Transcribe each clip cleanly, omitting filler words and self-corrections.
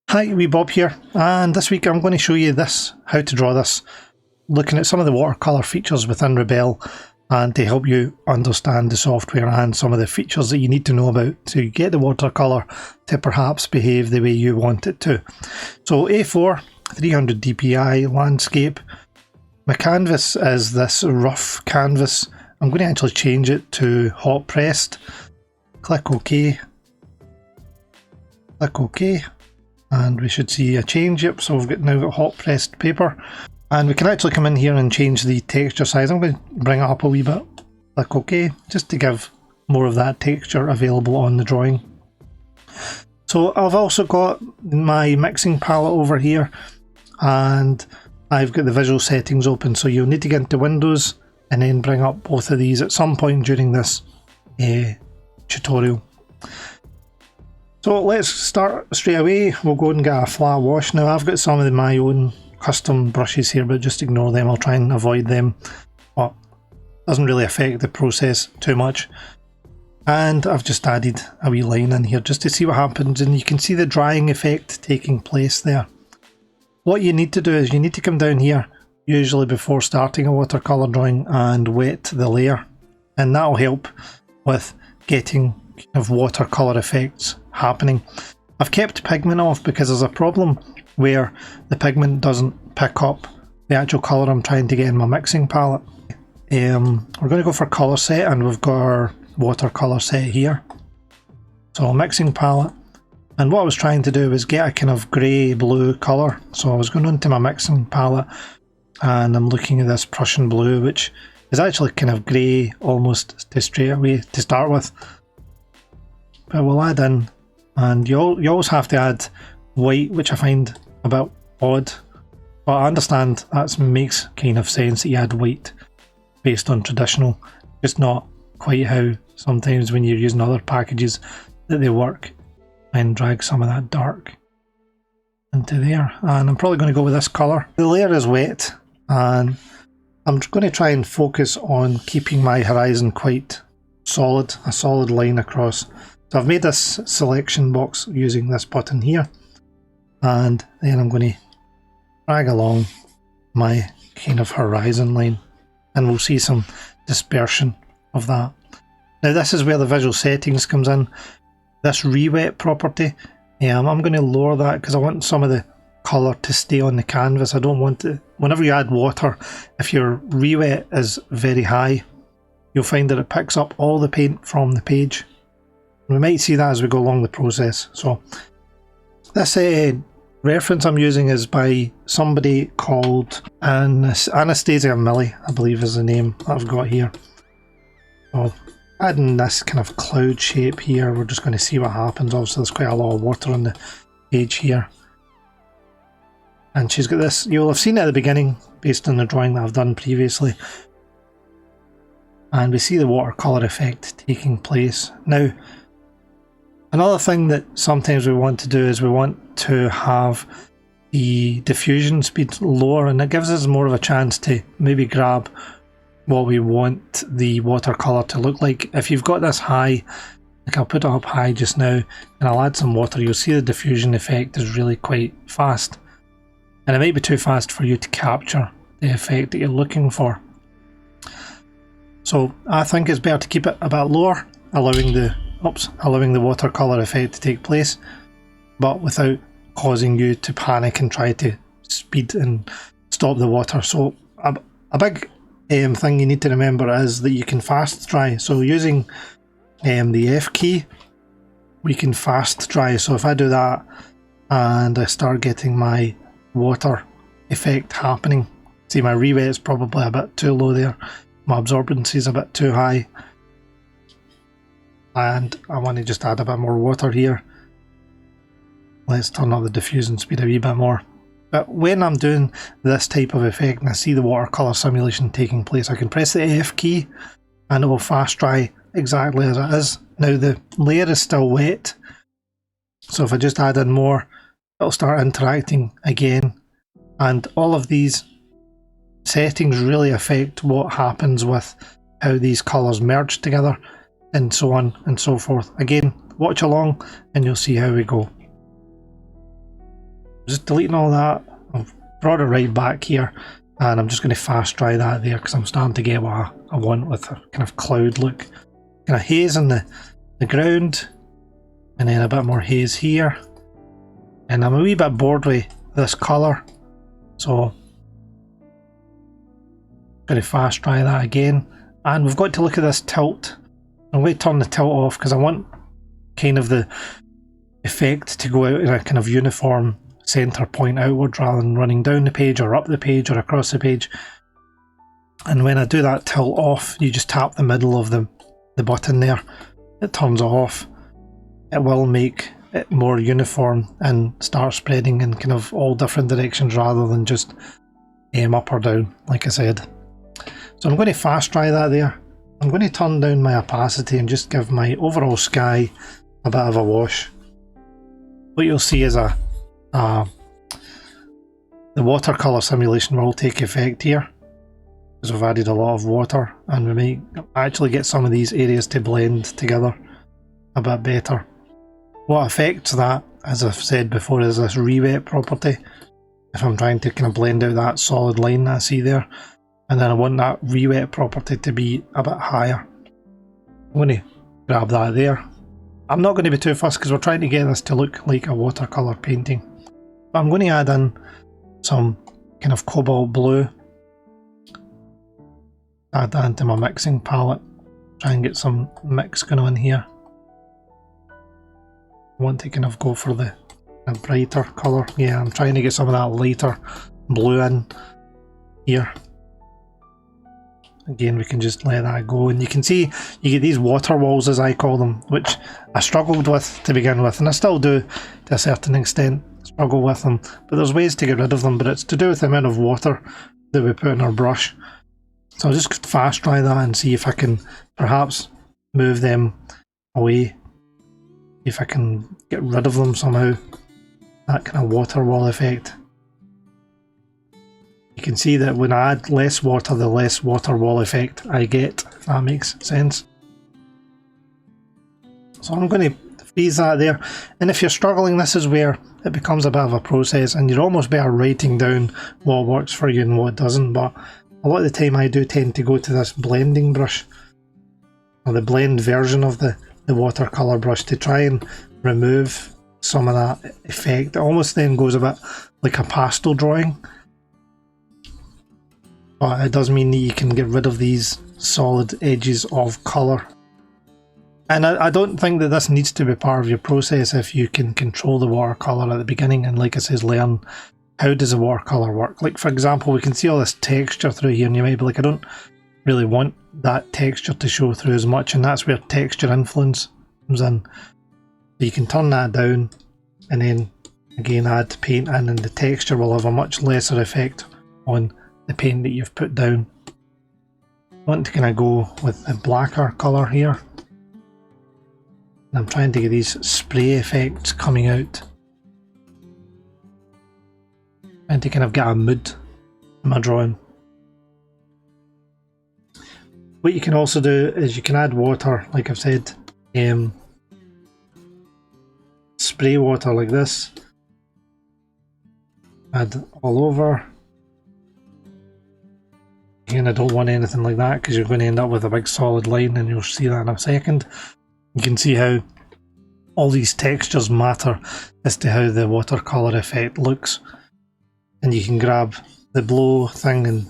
Hi, wee Bob here, and this week I'm going to show you how to draw this, looking at some of the watercolour features within Rebelle and to help you understand the software and some of the features that you need to know about to get the watercolour to perhaps behave the way you want it to. So A4, 300 dpi, landscape. My canvas is this rough canvas. I'm going to actually change it to hot pressed. Click OK. Click OK. And we should see a change. Yep, so we've now got hot pressed paper, and we can actually come in here and change the texture size. I'm going to bring it up a wee bit. Click OK, just to give more of that texture available on the drawing. So I've also got my mixing palette over here, and I've got the visual settings open, so you'll need to get into Windows and then bring up both of these at some point during this tutorial. So let's start straight away. We'll go and get a flat wash. Now I've got some of my own custom brushes here, but just ignore them. I'll try and avoid them, but it doesn't really affect the process too much. And I've just added a wee line in here just to see what happens, and you can see the drying effect taking place there. What you need to do is you need to come down here, usually before starting a watercolour drawing, and wet the layer, and that'll help with getting kind of watercolour effects happening. I've kept pigment off because there's a problem where the pigment doesn't pick up the actual colour I'm trying to get in my mixing palette. We're going to go for colour set, and we've got our watercolour set here. So mixing palette, and what I was trying to do was get a kind of grey blue colour. So I was going into my mixing palette and I'm looking at this Prussian blue, which is actually kind of grey almost to straight away to start with. But we'll add in, and you always have to add white, which I find a bit odd, but I understand that makes kind of sense that you add white based on traditional, just not quite how sometimes when you're using other packages that they work, and drag some of that dark into there. And I'm probably going to go with this colour. The layer is wet, and I'm going to try and focus on keeping my horizon quite solid, a solid line across. So I've made this selection box using this button here, and then I'm going to drag along my kind of horizon line, and we'll see some dispersion of that. Now this is where the visual settings comes in. This re-wet property, I'm going to lower that because I want some of the colour to stay on the canvas. I don't want to, whenever you add water, if your re-wet is very high, you'll find that it picks up all the paint from the page. We might see that as we go along the process. So this reference I'm using is by somebody called Anastasia Millie, I believe is the name that I've got here. So adding this kind of cloud shape here, we're just going to see what happens. Obviously there's quite a lot of water on the page here. And she's got this, you'll have seen it at the beginning based on the drawing that I've done previously. And we see the watercolour effect taking place. Now, another thing that sometimes we want to do is we want to have the diffusion speed lower, and it gives us more of a chance to maybe grab what we want the watercolour to look like. If you've got this high, like I'll put it up high just now, and I'll add some water, you'll see the diffusion effect is really quite fast. And it might be too fast for you to capture the effect that you're looking for. So I think it's better to keep it a bit lower, allowing the watercolour effect to take place, but without causing you to panic and try to speed and stop the water. So a big thing you need to remember is that you can fast dry. So using the F key, we can fast dry. So if I do that and I start getting my water effect happening, see my re-wet is probably a bit too low there, my absorbency is a bit too high, and I want to just add a bit more water here. Let's turn up the diffusion speed a wee bit more. But when I'm doing this type of effect and I see the watercolour simulation taking place, I can press the F key and it will fast dry exactly as it is. Now the layer is still wet, so if I just add in more, it'll start interacting again, and all of these settings really affect what happens with how these colours merge together, and so on and so forth. Again, watch along and you'll see how we go. Just deleting all that. I've brought it right back here, and I'm just going to fast dry that there because I'm starting to get what I want with a kind of cloud look. Kind of haze on the ground, and then a bit more haze here. And I'm a wee bit bored with this colour, so I'm going to fast dry that again. And we've got to look at this tilt. I'm going to turn the tilt off because I want kind of the effect to go out in a kind of uniform centre point outward rather than running down the page or up the page or across the page. And when I do that tilt off, you just tap the middle of the button there. It turns off. It will make it more uniform and start spreading in kind of all different directions rather than just up or down, like I said. So I'm going to fast dry that there. I'm going to turn down my opacity and just give my overall sky a bit of a wash. What you'll see is the watercolor simulation will take effect here because we've added a lot of water, and we may actually get some of these areas to blend together a bit better. What affects that, as I've said before, is this re-wet property. If I'm trying to kind of blend out that solid line that I see there, and then I want that re-wet property to be a bit higher. I'm going to grab that there. I'm not going to be too fussed because we're trying to get this to look like a watercolour painting. But I'm going to add in some kind of cobalt blue. Add that into my mixing palette. Try and get some mix going on here. I want to kind of go for the brighter colour. Yeah, I'm trying to get some of that lighter blue in here. Again, we can just let that go, and you can see you get these water walls, as I call them, which I struggled with to begin with, and I still do to a certain extent struggle with them, but there's ways to get rid of them, but it's to do with the amount of water that we put in our brush. So I'll just fast dry that and see if I can perhaps move them away, if I can get rid of them somehow, that kind of water wall effect. You can see that when I add less water, the less water wall effect I get, if that makes sense. So I'm going to freeze that there, and if you're struggling, this is where it becomes a bit of a process, and you're almost better writing down what works for you and what doesn't. But a lot of the time I do tend to go to this blending brush, or the blend version of the watercolour brush, to try and remove some of that effect. It almost then goes a bit like a pastel drawing. But it does mean that you can get rid of these solid edges of colour. And I don't think that this needs to be part of your process if you can control the watercolour at the beginning and, like I says, learn how does the watercolour work. Like, for example, we can see all this texture through here, and you might be like, I don't really want that texture to show through as much, and that's where texture influence comes in. So you can turn that down and then again add paint in, and the texture will have a much lesser effect on the paint that you've put down. I want to kind of go with a blacker colour here. And I'm trying to get these spray effects coming out. Trying to kind of get a mood in my drawing. What you can also do is you can add water, like I've said. Spray water like this. Add all over. Again, I don't want anything like that because you're going to end up with a big solid line, and you'll see that in a second. You can see how all these textures matter as to how the watercolour effect looks. And you can grab the blow thing and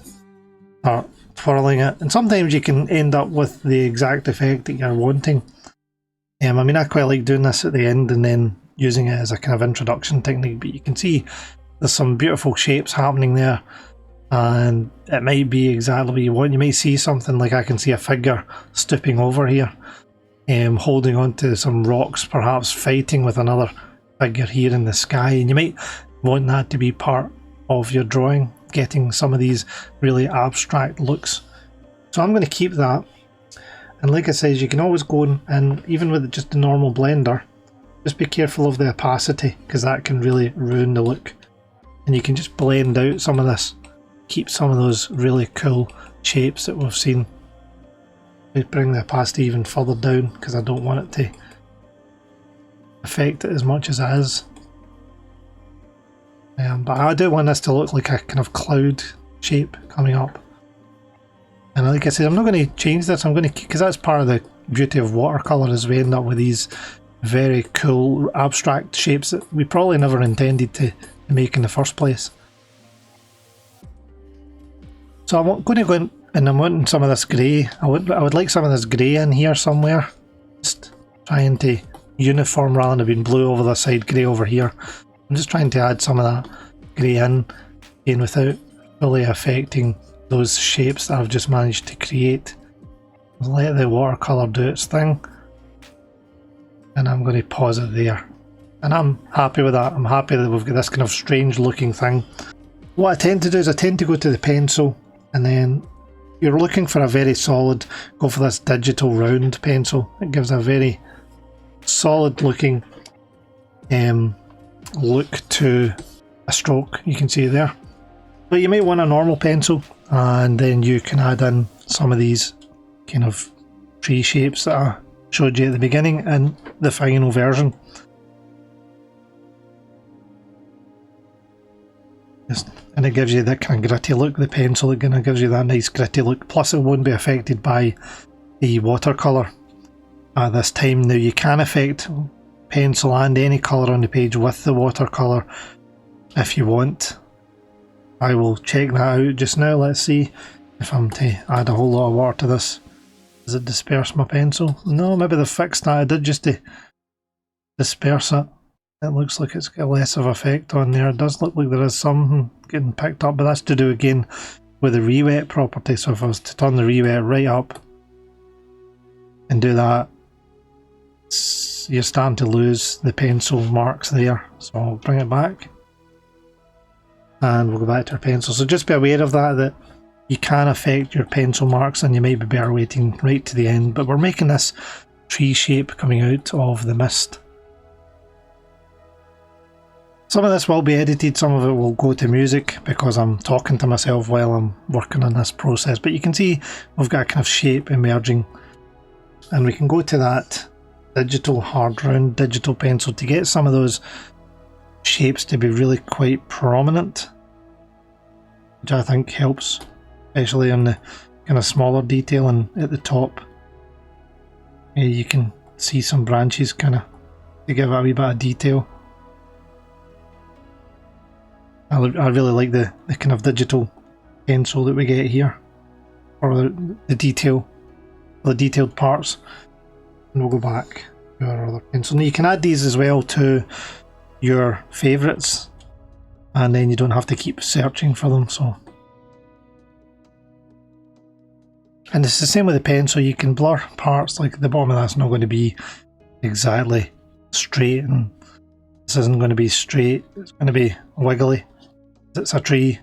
start twirling it. And sometimes you can end up with the exact effect that you're wanting. I mean, I quite like doing this at the end and then using it as a kind of introduction technique, but you can see there's some beautiful shapes happening there. And it might be exactly what you want. You might see something like, I can see a figure stooping over here, holding on to some rocks, perhaps fighting with another figure here in the sky, and you might want that to be part of your drawing, getting some of these really abstract looks. So I'm going to keep that, and like I said, you can always go in, and even with just a normal blender, just be careful of the opacity because that can really ruin the look, and you can just blend out some of this. Keep some of those really cool shapes that we've seen. I bring the opacity even further down because I don't want it to affect it as much as it is. But I do want this to look like a kind of cloud shape coming up. And like I said, I'm not going to change this. I'm going to, because that's part of the beauty of watercolor, is we end up with these very cool abstract shapes that we probably never intended to make in the first place. So I'm going to go in, and I'm wanting some of this grey. I would like some of this grey in here somewhere. Just trying to uniform rather than being blue over the side, grey over here. I'm just trying to add some of that grey in, again, without fully affecting those shapes that I've just managed to create. Let the watercolour do its thing. And I'm going to pause it there. And I'm happy with that. I'm happy that we've got this kind of strange looking thing. What I tend to do is I tend to go to the pencil, and then if you're looking for a very solid, go for this digital round pencil. It gives a very solid looking look to a stroke, you can see there. But you might want a normal pencil, and then you can add in some of these kind of tree shapes that I showed you at the beginning and the final version. And it gives you that kind of gritty look. The pencil again gives you that nice gritty look, plus it won't be affected by the watercolour at this time. Now you can affect pencil and any colour on the page with the watercolour if you want. I will check that out just now. Let's see if I'm to add a whole lot of water to this. Does it disperse my pencil? No, maybe they've fixed that. I did just to disperse it. It looks like it's got less of effect on there. It does look like there is something getting picked up, but that's to do again with the re-wet property. So if I was to turn the re-wet right up and do that, you're starting to lose the pencil marks there. So I'll bring it back and we'll go back to our pencil. So just be aware of that you can affect your pencil marks, and you may be better waiting right to the end. But we're making this tree shape coming out of the mist. Some of this will be edited, some of it will go to music because I'm talking to myself while I'm working on this process. But you can see we've got a kind of shape emerging, and we can go to that digital hard round digital pencil to get some of those shapes to be really quite prominent, which I think helps, especially on the kind of smaller detail and at the top. You can see some branches kind of to give it a wee bit of detail. I really like the kind of digital pencil that we get here, or the detail, the detailed parts. And we'll go back to our other pencil. Now you can add these as well to your favourites, and then you don't have to keep searching for them. So, and it's the same with the pencil. You can blur parts, like the bottom of that's not going to be exactly straight, and this isn't going to be straight. It's going to be wiggly. It's a tree.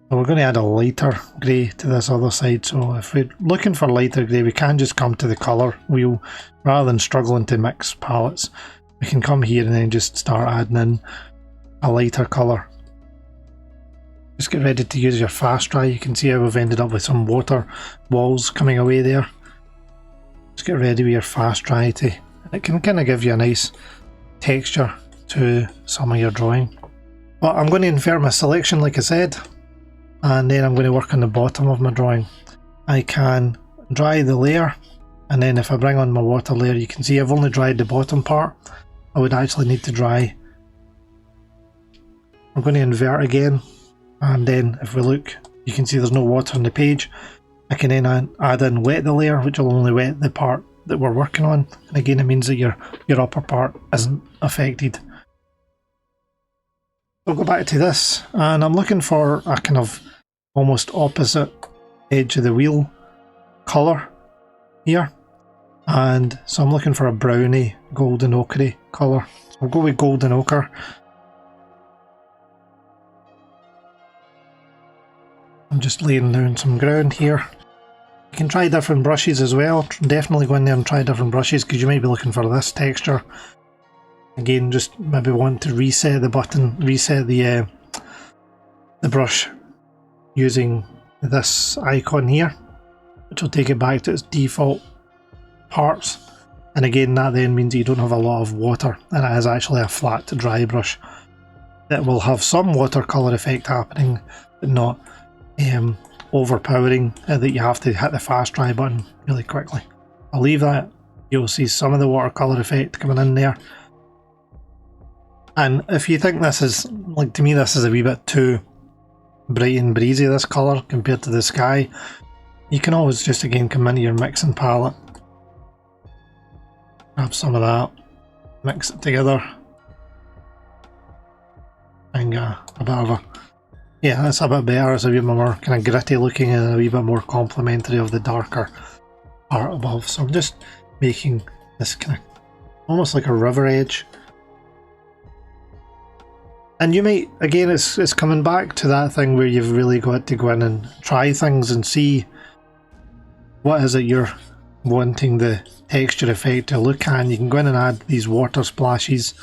So we're going to add a lighter grey to this other side. So if we're looking for lighter grey, we can just come to the colour wheel rather than struggling to mix palettes. We can come here and then just start adding in a lighter colour. Just get ready to use your fast dry. You can see how we've ended up with some water walls coming away there. Just get ready with your fast dry and it can kind of give you a nice texture to some of your drawing. But I'm going to invert my selection like I said, and then I'm going to work on the bottom of my drawing. I can dry the layer, and then if I bring on my water layer, you can see I've only dried the bottom part. I would actually need to dry. I'm going to invert again, and then if we look, you can see there's no water on the page. I can then add in wet the layer, which will only wet the part that we're working on, and again it means that your upper part isn't affected. I'll go back to this, and I'm looking for a kind of almost opposite edge of the wheel colour here, and so I'm looking for a browny golden ochre colour. So I'll go with golden ochre. I'm just laying down some ground here. You can try different brushes as well. Definitely go in there and try different brushes, because you might be looking for this texture. Again, just maybe want to reset the button, reset the brush using this icon here, which will take it back to its default parts. And again, that then means you don't have a lot of water, and it is actually a flat dry brush. that will have some watercolour effect happening, but not overpowering, that you have to hit the fast dry button really quickly. I'll leave that. You'll see some of the watercolour effect coming in there. And if you think this is, like, to me this is a wee bit too bright and breezy, this colour, compared to the sky, you can always just again come into your mixing palette, grab some of that, mix it together, and get a bit of a, yeah, that's a bit better. It's a wee bit more kind of gritty looking and a wee bit more complementary of the darker part above. So I'm just making this kind of almost like a river edge. And you might, again, it's coming back to that thing where you've really got to go in and try things and see what is it you're wanting the texture effect to look at. And you can go in and add these water splashes.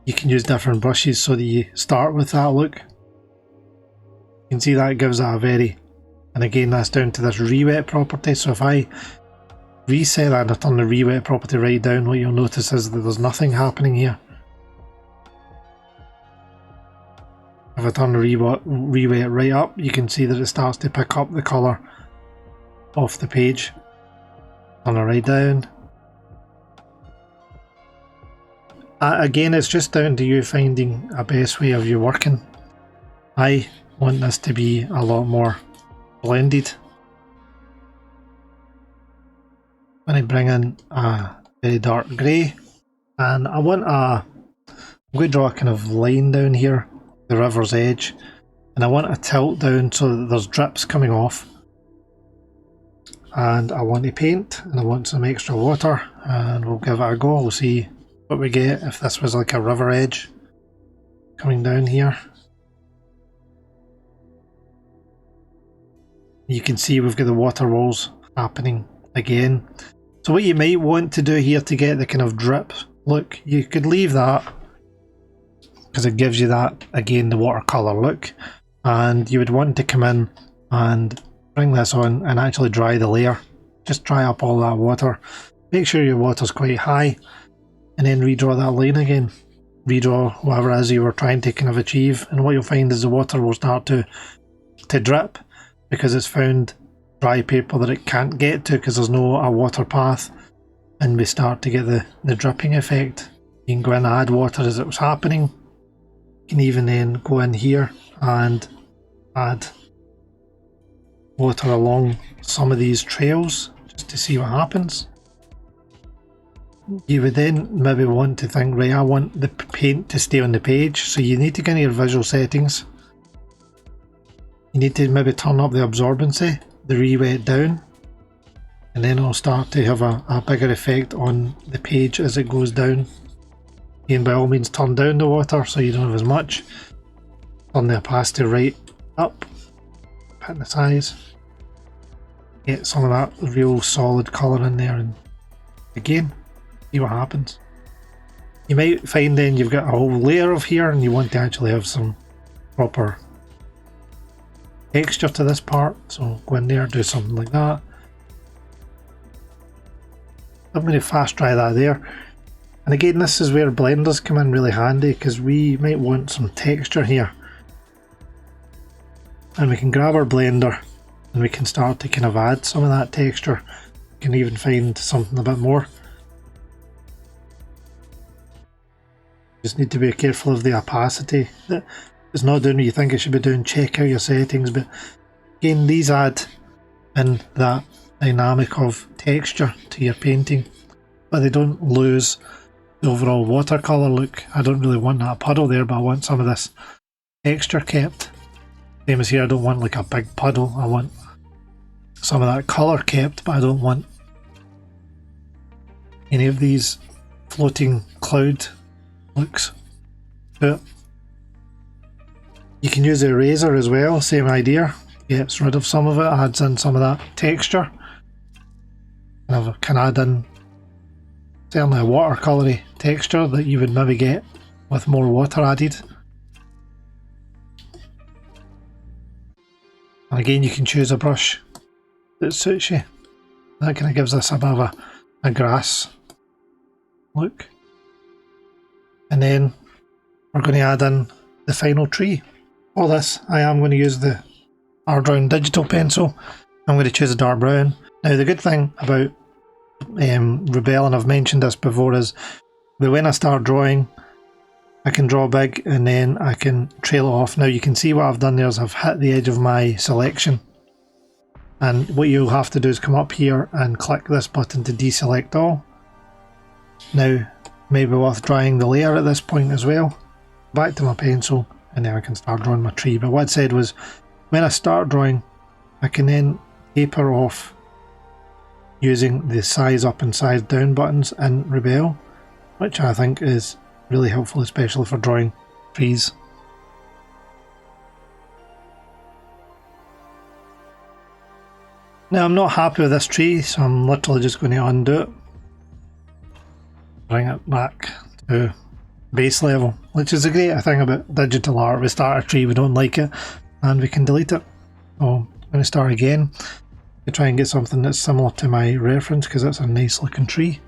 You can use different brushes so that you start with that look. You can see that gives that a very, and again that's down to this re-wet property. So if I reset that and I turn the re-wet property right down, what you'll notice is that there's nothing happening here. If I turn the re-wet right up, you can see that it starts to pick up the colour off the page. Turn it right down. Again, it's just down to you finding a best way of you working. I want this to be a lot more blended. I'm going to bring in a very dark grey, and I'm going to draw a kind of line down here, the river's edge, and I want a tilt down so that there's drips coming off. And I want to paint, and I want some extra water, and we'll give it a go. We'll see what we get if this was like a river edge coming down here. You can see we've got the water walls happening again. So what you might want to do here to get the kind of drip look, you could leave that, because it gives you that, again, the watercolour look. And you would want to come in and bring this on and actually dry the layer. Just dry up all that water. Make sure your water's quite high, and then redraw that line again. Redraw whatever it is you were trying to kind of achieve, and what you'll find is the water will start to drip, because it's found dry paper that it can't get to because there's no a water path, and we start to get the dripping effect. You can go in and add water as it was happening. You can even then go in here and add water along some of these trails just to see what happens. You would then maybe want to think, right, I want the paint to stay on the page, so you need to get into your visual settings. You need to maybe turn up the absorbency, the re-wet down, and then it'll start to have a bigger effect on the page as it goes down. And by all means turn down the water so you don't have as much. Turn the opacity right up, put the size, get some of that real solid colour in there, and again, see what happens. You might find then you've got a whole layer of here and you want to actually have some proper texture to this part, so go in there, do something like that. I'm going to fast dry that there. And again, this is where blenders come in really handy, because we might want some texture here. And we can grab our blender and we can start to kind of add some of that texture. We can even find something a bit more. Just need to be careful of the opacity. It's not doing what you think it should be doing. Check out your settings, but again, these add in that dynamic of texture to your painting, but they don't lose the overall watercolour look. I don't really want that puddle there, but I want some of this texture kept. Same as here, I don't want like a big puddle. I want some of that colour kept, but I don't want any of these floating cloud looks to it. You can use the eraser as well, same idea. Gets rid of some of it, adds in some of that texture. And can add in certainly a watercolory texture that you would maybe get with more water added. And again, you can choose a brush that suits you. That kind of gives us a bit of a grass look. And then we're going to add in the final tree. For this, I am going to use the Foreground digital pencil. I'm going to choose a dark brown. Now the good thing about Rebelle, and I've mentioned this before, is that when I start drawing, I can draw big and then I can trail it off. Now you can see what I've done there is I've hit the edge of my selection, and what you'll have to do is come up here and click this button to deselect all. Now maybe worth drawing the layer at this point as well. Back to my pencil and then I can start drawing my tree. But what I said was when I start drawing, I can then taper off using the size up and size down buttons in Rebelle, which I think is really helpful, especially for drawing trees. Now I'm not happy with this tree, so I'm literally just going to undo it, bring it back to base level, which is a great thing about digital art. We start a tree, we don't like it, and we can delete it. So I'm going to start again to try and get something that's similar to my reference, because that's a nice looking tree.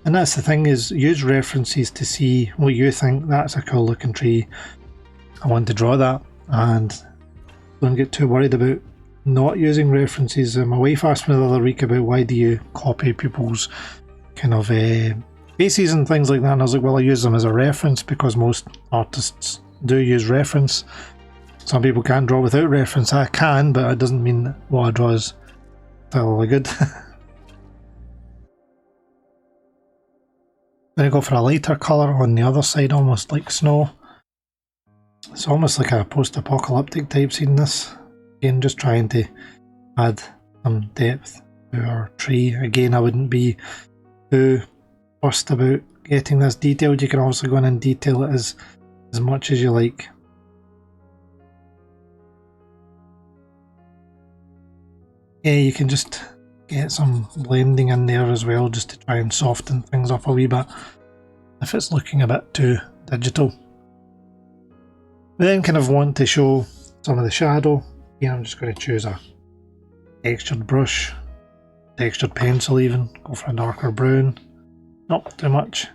And that's the thing, is use references to see what you think. That's a cool looking tree, I want to draw that, and don't get too worried about not using references. My wife asked me the other week about why do you copy people's kind of faces and things like that, and I was like, well, I use them as a reference because most artists do use reference. Some people can't draw without reference. I can, but it doesn't mean that what I draw is totally good. I'm going to go for a lighter colour on the other side, almost like snow. It's almost like a post-apocalyptic type scene, this. Again, just trying to add some depth to our tree. Again, I wouldn't be too fussed about getting this detailed. You can also go in and detail it as much as you like. Yeah, you can just get some blending in there as well, just to try and soften things up a wee bit if it's looking a bit too digital. We then kind of want to show some of the shadow. Here I'm just going to choose a textured brush, textured pencil even, go for a darker brown, not too much.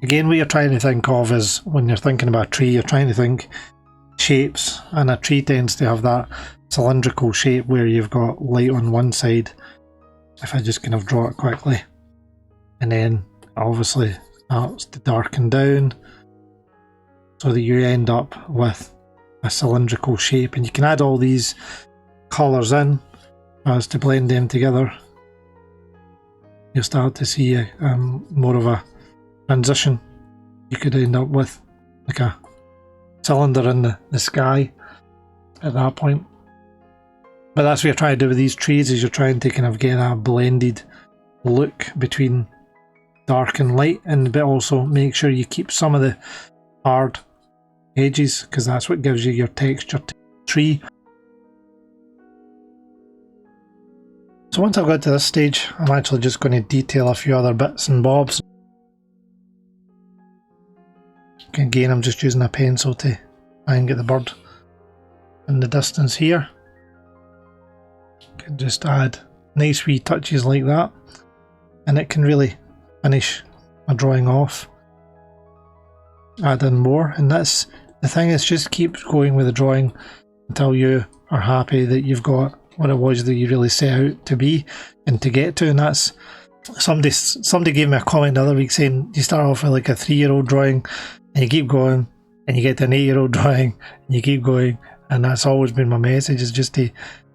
Again, what you're trying to think of is, when you're thinking about a tree, you're trying to think shapes, and a tree tends to have that cylindrical shape where you've got light on one side. If I just kind of draw it quickly, and then obviously starts to darken down so that you end up with a cylindrical shape, and you can add all these colours in as to blend them together. You'll start to see more of a transition. You could end up with like a cylinder in the sky at that point. But that's what you're trying to do with these trees, is you're trying to kind of get a blended look between dark and light, and but also make sure you keep some of the hard edges, because that's what gives you your texture to the tree. So once I've got to this stage, I'm actually just going to detail a few other bits and bobs. Again, I'm just using a pencil to try and get the bird in the distance here. Can just add nice wee touches like that, and it can really finish my drawing off. Add in more, and that's the thing, is just keep going with the drawing until you are happy that you've got what it was that you really set out to be and to get to. And that's, somebody gave me a comment the other week saying you start off with like a 3-year-old drawing and you keep going and you get to an 8-year-old drawing and you keep going, and that's always been my message, is just to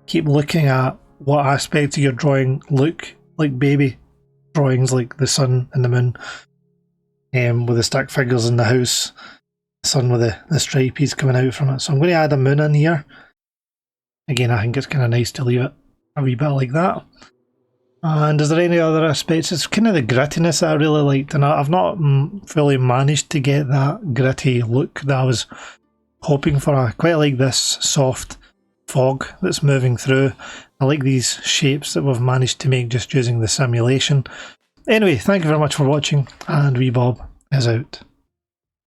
keep looking at what aspects of your drawing look like baby drawings, like the sun and the moon, with the stick figures in the house, the sun with the stripies coming out from it. So I'm going to add a moon in here. Again, I think it's kind of nice to leave it a wee bit like that. And is there any other aspects? It's kind of the grittiness that I really liked, and I've not fully managed to get that gritty look that I was hoping for. I quite like this soft fog that's moving through. I like these shapes that we've managed to make just using the simulation. Anyway, thank you very much for watching, and wee Bob is out.